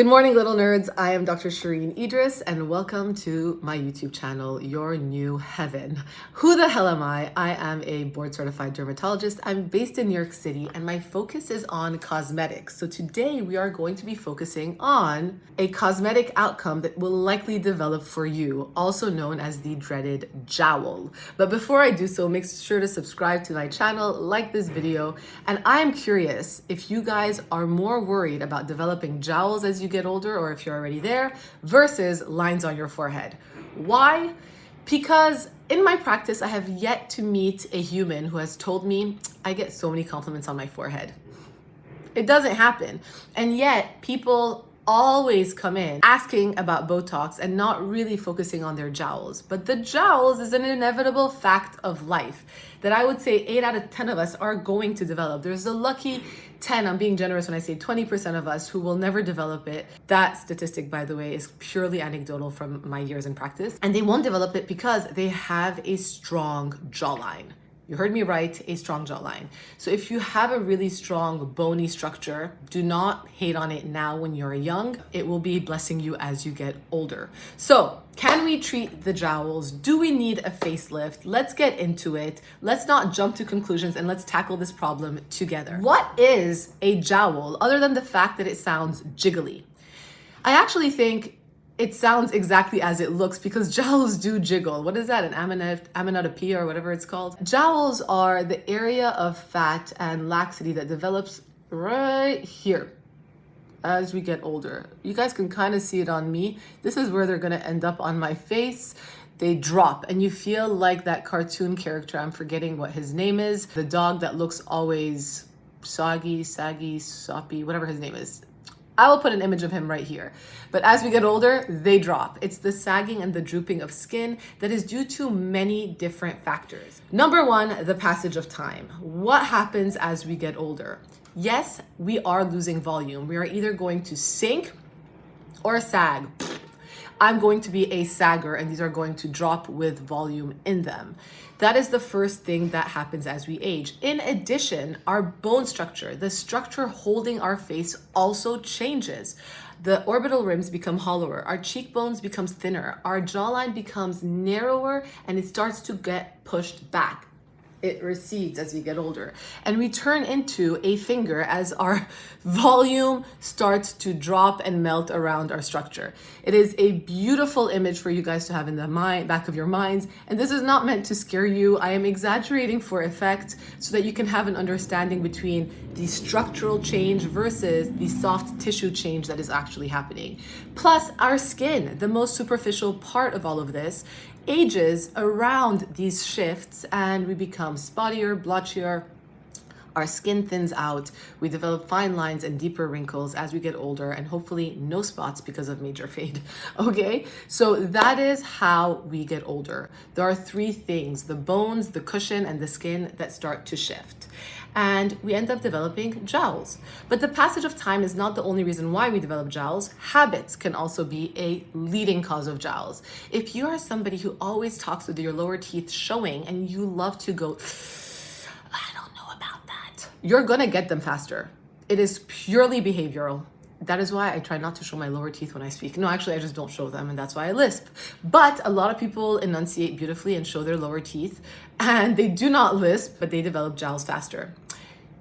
Good morning, little nerds. I am Dr. Shereene Idriss, and welcome to my YouTube channel, Your New Heaven. Who the hell am I? I am a board-certified dermatologist. I'm based in New York City, and my focus is on cosmetics. So today we are going to be focusing on a cosmetic outcome that will likely develop for you, also known as the dreaded jowl. But before I do so, make sure to subscribe to my channel, like this video, and I'm curious if you guys are more worried about developing jowls as you get older, or if you're already there, versus lines on your forehead. Why? Because in my practice, I have yet to meet a human who has told me, I get so many compliments on my forehead. It doesn't happen. And yet people always come in asking about Botox and not really focusing on their jowls. But the jowls is an inevitable fact of life that I would say 8 out of 10 of us are going to develop. There's a lucky 10, I'm being generous when I say 20% of us who will never develop it. That statistic, by the way, is purely anecdotal from my years in practice. And they won't develop it because they have a strong jawline. You heard me right, a strong jawline. So if you have a really strong bony structure, do not hate on it now when you're young. It will be blessing you as you get older. So can we treat the jowls? Do we need a facelift? Let's get into it. Let's not jump to conclusions and let's tackle this problem together. What is a jowl other than the fact that it sounds jiggly? I actually think it sounds exactly as it looks because jowls do jiggle. What is that? An amenorrhea or whatever it's called? Jowls are the area of fat and laxity that develops right here as we get older. You guys can kind of see it on me. This is where they're going to end up on my face. They drop and you feel like that cartoon character. I'm forgetting what his name is. The dog that looks always saggy, soppy, whatever his name is. I will put an image of him right here. But as we get older, they drop. It's the sagging and the drooping of skin that is due to many different factors. Number one, the passage of time. What happens as we get older? Yes, we are losing volume. We are either going to sink or sag. I'm going to be a sagger and these are going to drop with volume in them. That is the first thing that happens as we age. In addition, our bone structure, the structure holding our face also changes. The orbital rims become hollower, our cheekbones becomes thinner, our jawline becomes narrower and it starts to get pushed back. It recedes as we get older and we turn into a finger as our volume starts to drop and melt around our structure. It is a beautiful image for you guys to have in the back of your minds. And this is not meant to scare you. I am exaggerating for effect so that you can have an understanding between the structural change versus the soft tissue change that is actually happening. Plus our skin, the most superficial part of all of this, ages around these shifts and we become spottier, blotchier, our skin thins out, we develop fine lines and deeper wrinkles as we get older and hopefully no spots because of major fade, okay? So that is how we get older. There are three things, the bones, the cushion, and the skin that start to shift. And we end up developing jowls. But the passage of time is not the only reason why we develop jowls. Habits can also be a leading cause of jowls. If you are somebody who always talks with your lower teeth showing and you love to go, I don't know about that, you're gonna get them faster. It is purely behavioral. That is why I try not to show my lower teeth when I speak. No, actually, I just don't show them, and that's why I lisp. But a lot of people enunciate beautifully and show their lower teeth, and they do not lisp, but they develop jowls faster.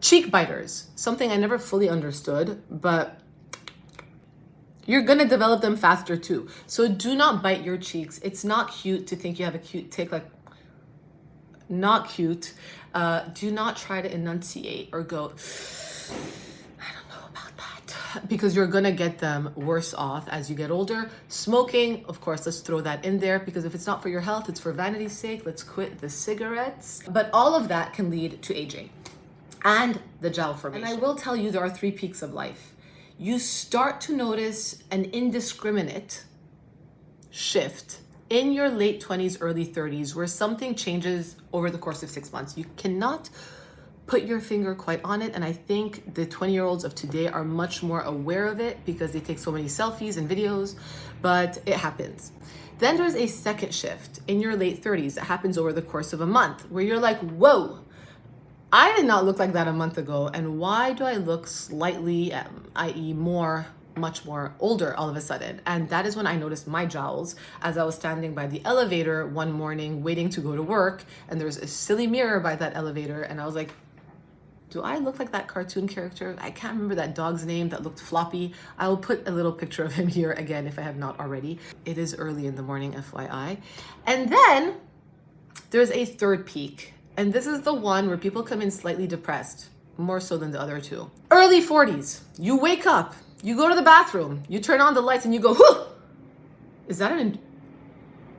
Cheek biters, something I never fully understood, but you're gonna develop them faster too. So do not bite your cheeks. It's not cute to think you have a cute tick, like, not cute. Do not try to enunciate or go, because you're gonna get them worse off as you get older. Smoking, of course, let's throw that in there because if it's not for your health, it's for vanity's sake. Let's quit the cigarettes. But all of that can lead to aging and the jowl formation. And I will tell you there are 3 peaks of life. You start to notice an indiscriminate shift in your late 20s, early 30s, where something changes over the course of 6 months. You cannot put your finger quite on it. And I think the 20-year-olds of today are much more aware of it because they take so many selfies and videos, but it happens. Then there's a second shift in your late 30s that happens over the course of a month where you're like, whoa, I did not look like that a month ago. And why do I look slightly, i.e. more much more older all of a sudden. And that is when I noticed my jowls as I was standing by the elevator one morning waiting to go to work. And there's a silly mirror by that elevator. And I was like, do I look like that cartoon character? I can't remember that dog's name that looked floppy. I will put a little picture of him here again if I have not already. It is early in the morning, FYI. And then there's a third peak. And this is the one where people come in slightly depressed, more so than the other two. Early 40s, you wake up, you go to the bathroom, you turn on the lights and you go, whoo! Is that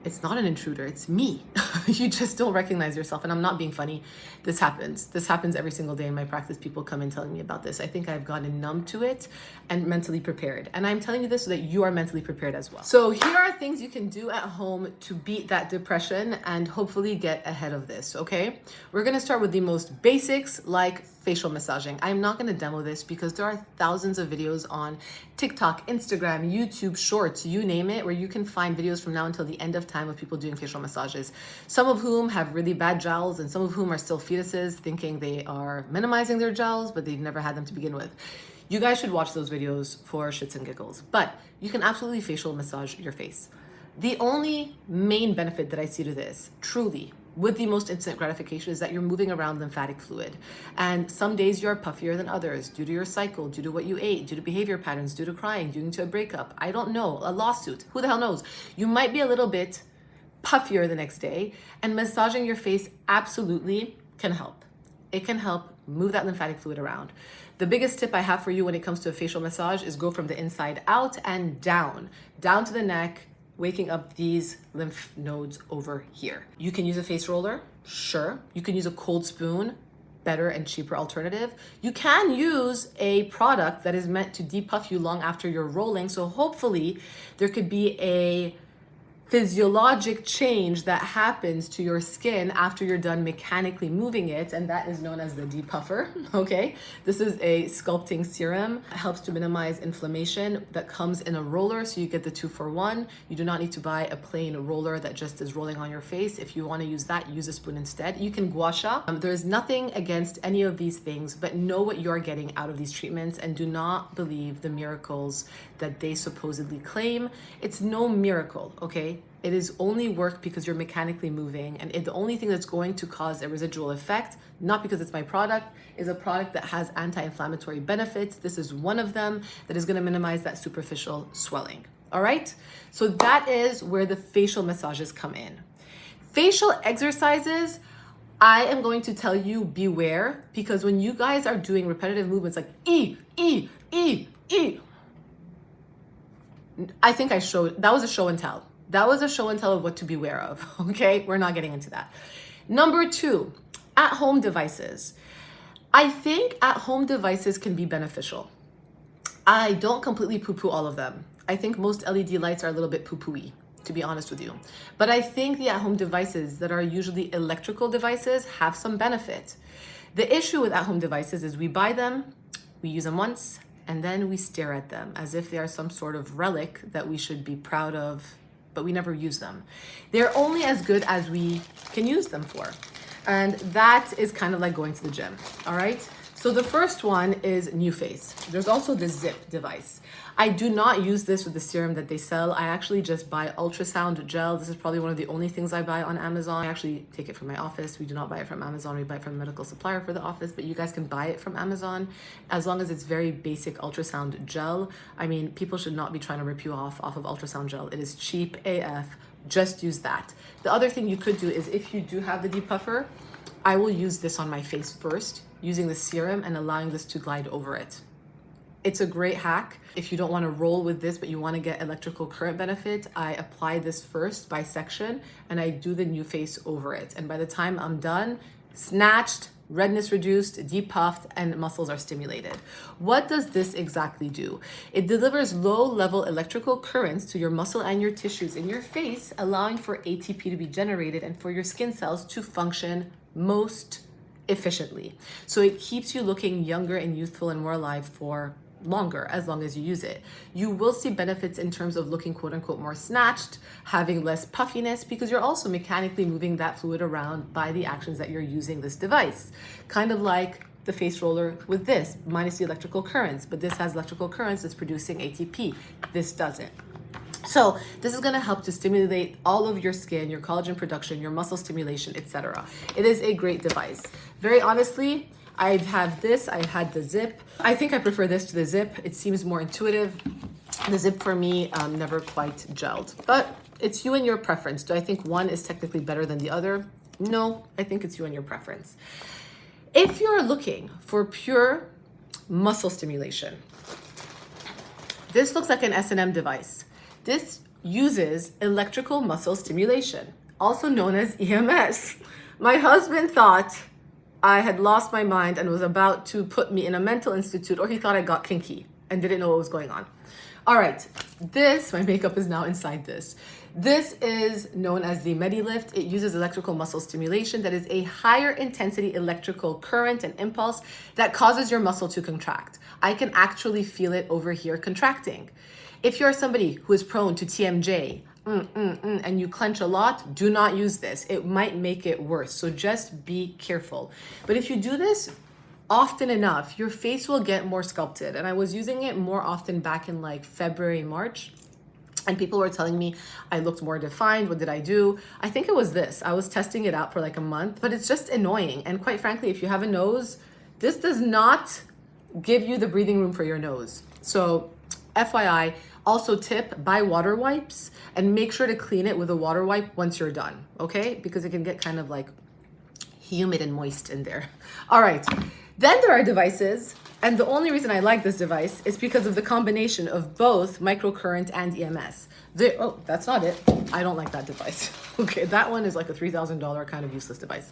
it's not an intruder, it's me. You just don't recognize yourself. And I'm not being funny. This happens. This happens every single day in my practice. People come in telling me about this. I think I've gotten numb to it and mentally prepared. And I'm telling you this so that you are mentally prepared as well. So here are things you can do at home to beat that depression and hopefully get ahead of this, okay? We're gonna start with the most basics like facial massaging. I'm not gonna demo this because there are thousands of videos on TikTok, Instagram, YouTube, Shorts, you name it, where you can find videos from now until the end of time of people doing facial massages. Some of whom have really bad jowls and some of whom are still fetuses thinking they are minimizing their jowls, but they've never had them to begin with. You guys should watch those videos for shits and giggles, but you can absolutely facial massage your face. The only main benefit that I see to this, truly, with the most instant gratification, is that you're moving around lymphatic fluid. And some days you're puffier than others due to your cycle, due to what you ate, due to behavior patterns, due to crying, due to a breakup. I don't know, a lawsuit, who the hell knows? You might be a little bit puffier the next day, and massaging your face absolutely can help. It can help move that lymphatic fluid around. The biggest tip I have for you when it comes to a facial massage is go from the inside out and down to the neck, waking up these lymph nodes over here. You can use a face roller, sure. You can use a cold spoon, better and cheaper alternative. You can use a product that is meant to depuff you long after you're rolling. So hopefully there could be a physiologic change that happens to your skin after you're done mechanically moving it, and that is known as the depuffer, okay? This is a sculpting serum. It helps to minimize inflammation that comes in a roller, so you get the 2-for-1. You do not need to buy a plain roller that just is rolling on your face. If you want to use that, use a spoon instead. You can gua sha. There is nothing against any of these things, but know what you're getting out of these treatments and do not believe the miracles that they supposedly claim. It's no miracle, okay? It is only work because you're mechanically moving, and the only thing that's going to cause a residual effect, not because it's my product, is a product that has anti-inflammatory benefits. This is one of them that is going to minimize that superficial swelling. All right, so that is where the facial massages come in. Facial exercises, I am going to tell you beware, because when you guys are doing repetitive movements like I think I showed, that was a show and tell. That was a show and tell of what to beware of, okay? We're not getting into that. Number 2, at-home devices. I think at-home devices can be beneficial. I don't completely poo-poo all of them. I think most LED lights are a little bit poo-poo-y, to be honest with you. But I think the at-home devices that are usually electrical devices have some benefit. The issue with at-home devices is we buy them, we use them once, and then we stare at them as if they are some sort of relic that we should be proud of, but we never use them. They're only as good as we can use them for. And that is kind of like going to the gym, all right? So the first one is NuFace. There's also the Zip device. I do not use this with the serum that they sell. I actually just buy ultrasound gel. This is probably one of the only things I buy on Amazon. I actually take it from my office. We do not buy it from Amazon. We buy it from a medical supplier for the office, but you guys can buy it from Amazon as long as it's very basic ultrasound gel. I mean, people should not be trying to rip you off of ultrasound gel. It is cheap AF. Just use that. The other thing you could do is if you do have the depuffer, I will use this on my face first, using the serum and allowing this to glide over it. It's a great hack. If you don't want to roll with this, but you want to get electrical current benefit, I apply this first by section and I do the NuFace over it. And by the time I'm done, snatched, redness reduced, depuffed, and muscles are stimulated. What does this exactly do? It delivers low-level electrical currents to your muscle and your tissues in your face, allowing for ATP to be generated and for your skin cells to function most efficiently. So it keeps you looking younger and youthful and more alive for longer, as long as you use it. You will see benefits in terms of looking quote unquote more snatched, having less puffiness, because you're also mechanically moving that fluid around by the actions that you're using this device. Kind of like the face roller with this, minus the electrical currents, but this has electrical currents that's producing ATP. This doesn't. So this is going to help to stimulate all of your skin, your collagen production, your muscle stimulation, etc. It is a great device. Very honestly, I have this, I had the zip. I think I prefer this to the zip. It seems more intuitive. The zip for me never quite gelled, but it's you and your preference. Do I think one is technically better than the other? No, I think it's you and your preference. If you're looking for pure muscle stimulation, this looks like an S&M device. This uses electrical muscle stimulation, also known as EMS. My husband thought I had lost my mind and was about to put me in a mental institute, or he thought I got kinky and didn't know what was going on. All right, my makeup is now inside this. This is known as the MediLift. It uses electrical muscle stimulation that is a higher intensity electrical current and impulse that causes your muscle to contract. I can actually feel it over here contracting. If you're somebody who is prone to TMJ, and you clench a lot, do not use this. It might make it worse. So just be careful. But if you do this often enough, your face will get more sculpted. And I was using it more often back in like February, March. And people were telling me I looked more defined. What did I do? I think it was this. I was testing it out for like a month, but it's just annoying. And quite frankly, if you have a nose, this does not give you the breathing room for your nose. So FYI, also tip, buy water wipes and make sure to clean it with a water wipe once you're done, okay? Because it can get kind of like humid and moist in there. All right, then there are devices, and the only reason I like this device is because of the combination of both microcurrent and EMS. Oh, that's not it. I don't like that device. Okay, that one is like a $3,000 kind of useless device.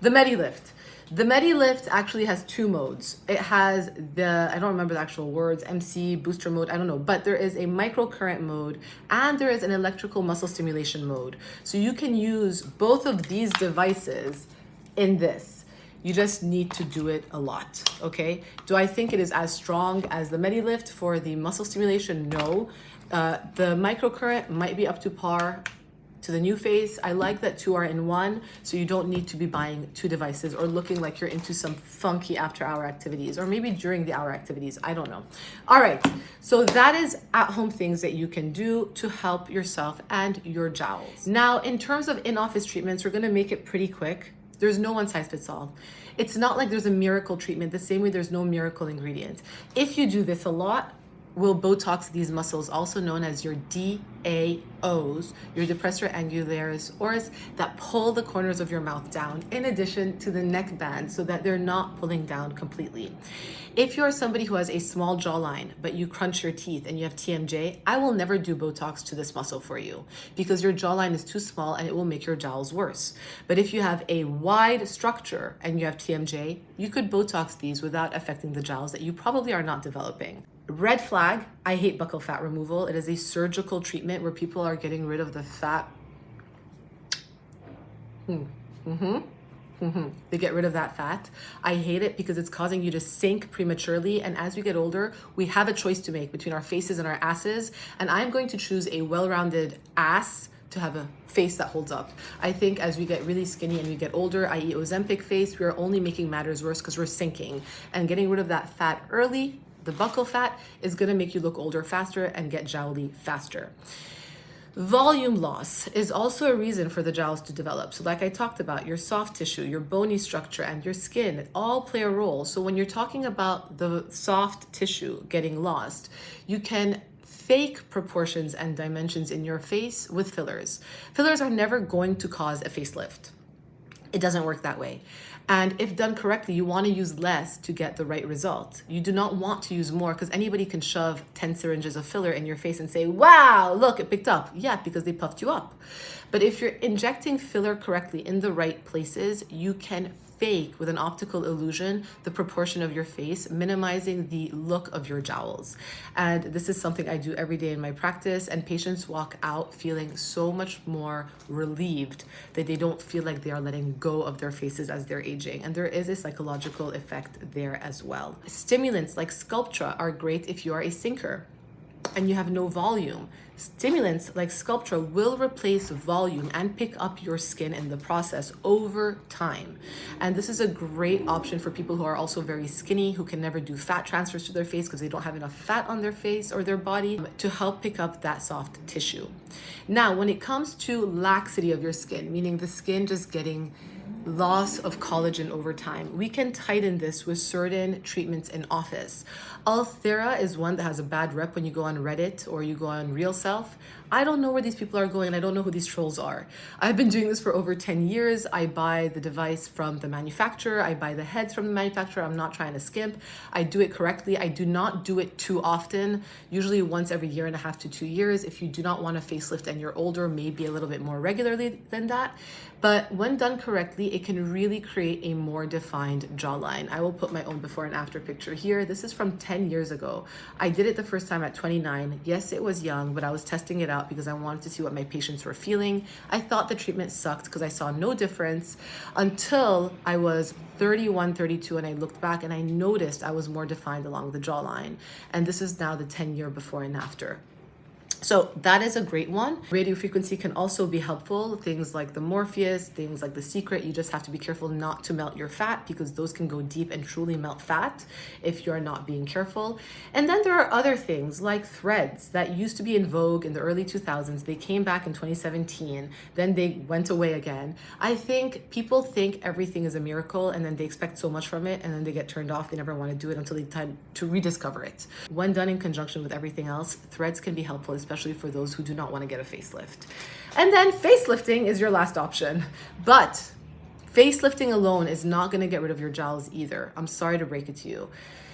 The MediLift. The MediLift actually has two modes. It has I don't remember the actual words, MC, booster mode, I don't know, but there is a microcurrent mode and there is an electrical muscle stimulation mode. So you can use both of these devices in this. You just need to do it a lot, okay? Do I think it is as strong as the MediLift for the muscle stimulation? No. The microcurrent might be up to par to the new face. I like that two are in one, so you don't need to be buying two devices or looking like you're into some funky after-hour activities, or maybe during the hour activities, I don't know. All right, so that is at-home things that you can do to help yourself and your jowls. Now, in terms of in-office treatments, we're gonna make it pretty quick. There's no one size fits all. It's not like there's a miracle treatment, the same way there's no miracle ingredient. If you do this a lot, will Botox these muscles, also known as your DAOs, your depressor angularis oris, that pull the corners of your mouth down, in addition to the neck band, so that they're not pulling down completely. If you're somebody who has a small jawline, but you crunch your teeth and you have TMJ, I will never do Botox to this muscle for you because your jawline is too small and it will make your jowls worse. But if you have a wide structure and you have TMJ, you could Botox these without affecting the jowls that you probably are not developing. Red flag, I hate buccal fat removal. It is a surgical treatment where people are getting rid of the fat. They get rid of that fat. I hate it because it's causing you to sink prematurely. And as we get older, we have a choice to make between our faces and our asses. And I'm going to choose a well-rounded ass to have a face that holds up. I think as we get really skinny and we get older, i.e. Ozempic face, we are only making matters worse because we're sinking. And getting rid of that fat early, the buccal fat, is gonna make you look older faster and get jowly faster. Volume loss is also a reason for the jowls to develop. So like I talked about, your soft tissue, your bony structure, and your skin all play a role. So when you're talking about the soft tissue getting lost, you can fake proportions and dimensions in your face with fillers. Fillers are never going to cause a facelift. It doesn't work that way. And if done correctly, you want to use less to get the right result. You do not want to use more because anybody can shove 10 syringes of filler in your face and say, wow, look, it picked up. Yeah, because they puffed you up. But if you're injecting filler correctly in the right places, you can fake with an optical illusion the proportion of your face, minimizing the look of your jowls. And this is something I do every day in my practice, and patients walk out feeling so much more relieved that they don't feel like they are letting go of their faces as they're aging. And there is a psychological effect there as well. Stimulants like Sculptra are great if you are a sinker. and you have no volume. Stimulants like Sculptra will replace volume and pick up your skin in the process over time. And this is a great option for people who are also very skinny, who can never do fat transfers to their face because they don't have enough fat on their face or their body, to help pick up that soft tissue. Now, when it comes to laxity of your skin, meaning the skin just getting loss of collagen over time, we can tighten this with certain treatments in office. Ulthera is one that has a bad rep when you go on Reddit or you go on Real Self. I don't know where these people are going. I don't know who these trolls are. I've been doing this for over 10 years. I buy the device from the manufacturer. I buy the heads from the manufacturer. I'm not trying to skimp. I do it correctly. I do not do it too often, usually once every 1.5 to 2 years. If you do not want a facelift and you're older, maybe a little bit more regularly than that. But when done correctly, it can really create a more defined jawline. I will put my own before and after picture here. This is from 10 years ago. I did it the first time at 29. Yes, it was young, but I was testing it out because I wanted to see what my patients were feeling. I thought the treatment sucked because I saw no difference until I was 31, 32, and I looked back and I noticed I was more defined along the jawline. And this is now the 10-year before and after. So that is a great one. Radiofrequency can also be helpful. Things like the Morpheus, things like the Secret, you just have to be careful not to melt your fat because those can go deep and truly melt fat if you're not being careful. And then there are other things like threads that used to be in vogue in the early 2000s. They came back in 2017, then they went away again. I think people think everything is a miracle and then they expect so much from it and then they get turned off. They never want to do it until they time to rediscover it. When done in conjunction with everything else, threads can be helpful, especially for those who do not want to get a facelift. And then facelifting is your last option. But facelifting alone is not going to get rid of your jowls either. I'm sorry to break it to you.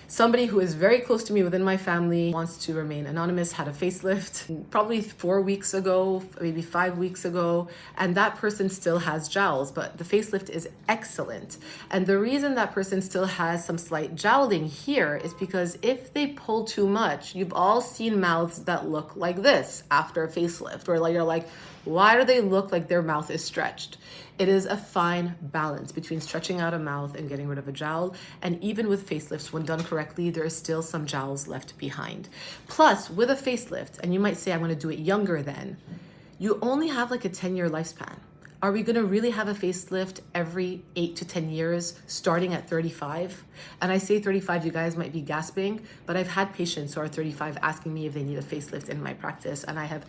Somebody who is very close to me within my family, wants to remain anonymous, had a facelift probably 4 weeks ago, maybe 5 weeks ago, and that person still has jowls, but the facelift is excellent. And the reason that person still has some slight jowling here is because if they pull too much, you've all seen mouths that look like this after a facelift, where you're like, why do they look like their mouth is stretched? It is a fine balance between stretching out a mouth and getting rid of a jowl. And even with facelifts, when done correctly, there is still some jowls left behind. Plus, with a facelift, and you might say, I'm going to do it younger then, you only have like a 10-year lifespan. Are we going to really have a facelift every 8 to 10 years, starting at 35? And I say 35, you guys might be gasping, but I've had patients who are 35 asking me if they need a facelift in my practice, and I have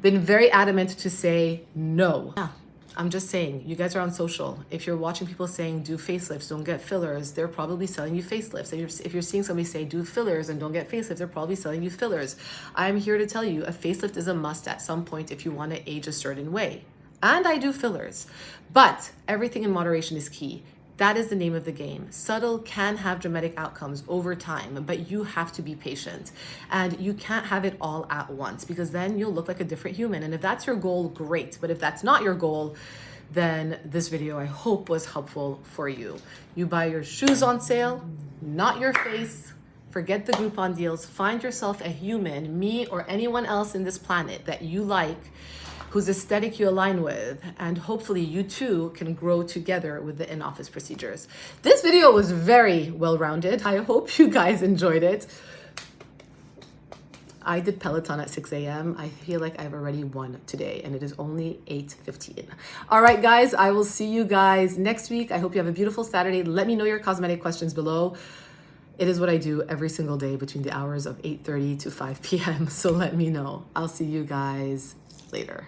been very adamant to say no. Yeah. I'm just saying, you guys are on social. If you're watching people saying do facelifts, don't get fillers, they're probably selling you facelifts. And if you're seeing somebody say do fillers and don't get facelifts, they're probably selling you fillers. I'm here to tell you a facelift is a must at some point if you want to age a certain way. And I do fillers, but everything in moderation is key. That is the name of the game. Subtle can have dramatic outcomes over time, but you have to be patient. And you can't have it all at once because then you'll look like a different human. And if that's your goal, great. But if that's not your goal, then this video I hope was helpful for you. You buy your shoes on sale, not your face. Forget the Groupon deals. Find yourself a human, me or anyone else in this planet that you like, whose aesthetic you align with, and hopefully you too can grow together with the in-office procedures. This video was very well-rounded. I hope you guys enjoyed it. I did Peloton at 6 a.m. I feel like I've already won today, and it is only 8:15. All right, guys, I will see you guys next week. I hope you have a beautiful Saturday. Let me know your cosmetic questions below. It is what I do every single day between the hours of 8:30 to 5 p.m. So let me know. I'll see you guys later.